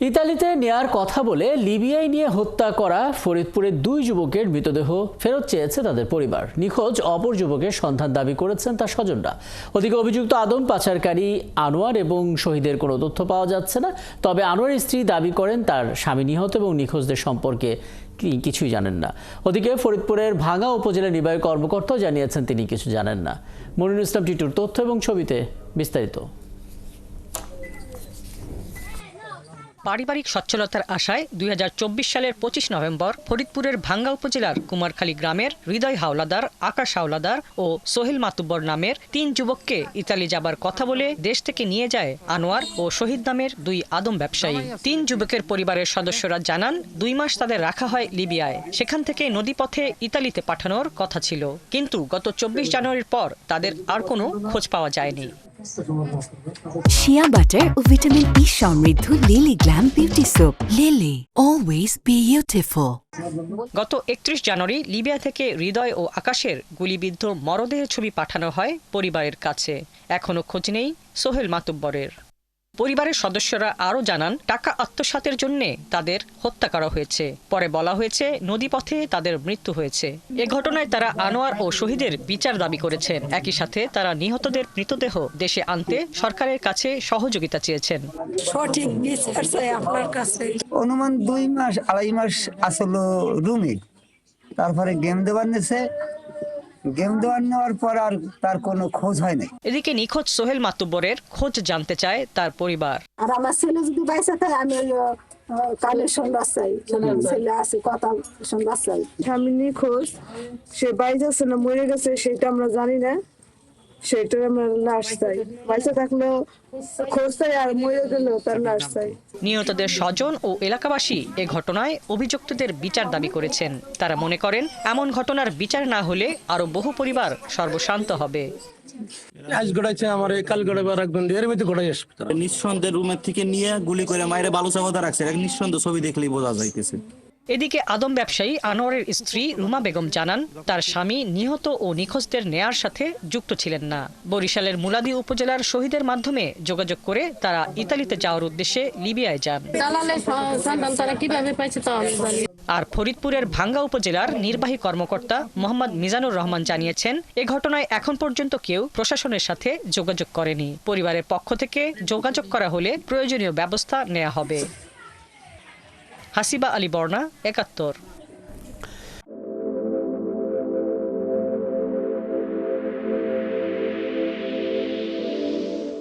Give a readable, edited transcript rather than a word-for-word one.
ইতালিতে নেয়ার কথা বলে লিবিয়ায় নিয়ে হত্যা করা ফরিদপুরের দুই যুবকের মৃতদেহ ফেরত চেয়েছে তাদের পরিবার। নিখোঁজ অপর যুবকের সন্ধান দাবি করেছেন তার স্বজনরা। ওদিকে অভিযুক্ত আদম পাচারকারী আনোয়ার এবং শহীদের কোনো তথ্য পাওয়া যাচ্ছে না। তবে আনোয়ারের স্ত্রী দাবি করেন তার স্বামী নিহত এবং নিখোঁজদের সম্পর্কে কিছুই জানেন না। ওদিকে ফরিদপুরের ভাঙ্গা উপজেলা নির্বাহী কর্মকর্তাও জানিয়েছেন তিনি কিছু জানেন না। মনিরুল ইসলাম টিটুর তথ্য এবং ছবিতে বিস্তারিত। পারিবারিক সচ্ছলতার আশায় 2024 সালের 25 নভেম্বর ফরিদপুরের ভাঙ্গা উপজেলার কুমারখালী গ্রামের হৃদয় হাওলাদার, আকাশ হাওলাদার ও সোহেল মাতুব্বর নামের 3 যুবককে ইতালি যাবার কথা বলে দেশ থেকে নিয়ে যায় আনোয়ার ও শহীদ নামের 2 আদম ব্যবসায়ী। 3 যুবকের পরিবারের সদস্যরা জানান 2 মাস তাদের রাখা হয় লিবিয়ায়। সেখান থেকে নদীপথে ইতালিতে পাঠানোর কথা ছিল, কিন্তু গত 24 জানুয়ারির পর তাদের আর কোনো খোঁজ পাওয়া যায়নি। শিয়া বাটার ও ভিটামিন ই সমৃদ্ধ lily glam beauty soap. Lily, always beautiful. গত 31 জানুয়ারি লিবিয়া থেকে হৃদয় ও আকাশের গুলিবিদ্ধ মরদেহের ছবি পাঠানো হয় পরিবারের কাছে। এখনো খোঁজ নেই সোহেল মাতুব্বরের। পরিবারের সদস্যরা আরও জানান টাকা আত্মসাতের জন্য তাদের হত্যা করা হয়েছে। পরে বলা হয়েছে নদীপথে তাদের মৃত্যু হয়েছে। এ ঘটনায় তারা আনোয়ার ও শহীদের বিচার দাবি করেছেন। একই সাথে তারা নিহতদের মৃতদেহ দেশে আনতে সরকারের কাছে সহযোগিতা চেয়েছেন। সঠিক বিচার চাই আপনার কাছে। অনুমান 2 মাস 2.5 মাস আসলো রুমে, তারপরে গেম দেওয়ার নেওয়ার পর আর তার কোনো খোঁজ হয় নাই। এদিকে নিখোঁজ সোহেল মাতুব্বরের খোঁজ জানতে চায় তার পরিবার। আর আমার ছেলে যদি বাইসে থাকে আমি কানে শুনবার চাই, ছেলে আছে কথা শুনবার চাই। স্বামী নিখোঁজ, সে বাইজাছে না মরে গেছে সেটা আমরা জানি না, সেটার আমরা লাশ চাই। বাইসে থাকলেও খোঁজ চাই, আর মরে গেলেও তার লাশ চাই। নিহতদের স্বজন ও এলাকাবাসী এ ঘটনায় অভিযুক্তদের বিচার দাবি করেছেন। তারা মনে করেন এমন ঘটনার বিচার না হলে আরো বহু পরিবার সর্বশান্ত হবে। আজ গড়াইছে আমার কাল গড়াইবার একদম এর মধ্যে গড়াই আসবে। নিঃসন্দেহ রুমের থেকে নিয়ে গুলি করে মায়ের বালুচাপা রাখছে, নিঃসন্দেহ ছবি দেখলেই বোঝা যাইতেছে। এদিকে আদম ব্যবসায়ী আনোয়ারের স্ত্রী রুমা বেগম জানান তার স্বামী নিহত ও নিখোঁজদের নেয়ার সাথে যুক্ত ছিলেন না। বরিশালের মুলাদি উপজেলার শহীদের মাধ্যমে যোগাযোগ করে তারা ইতালিতে যাওয়ার উদ্দেশ্যে লিবিয়ায় যান। আর ফরিদপুরের ভাঙ্গা উপজেলার নির্বাহী কর্মকর্তা মোহাম্মদ মিজানুর রহমান জানিয়েছেন এ ঘটনায় এখন পর্যন্ত কেউ প্রশাসনের সাথে যোগাযোগ করেনি। পরিবারের পক্ষ থেকে যোগাযোগ করা হলে প্রয়োজনীয় ব্যবস্থা নেওয়া হবে। হাসিবা আলী বর্ণা, ৭১।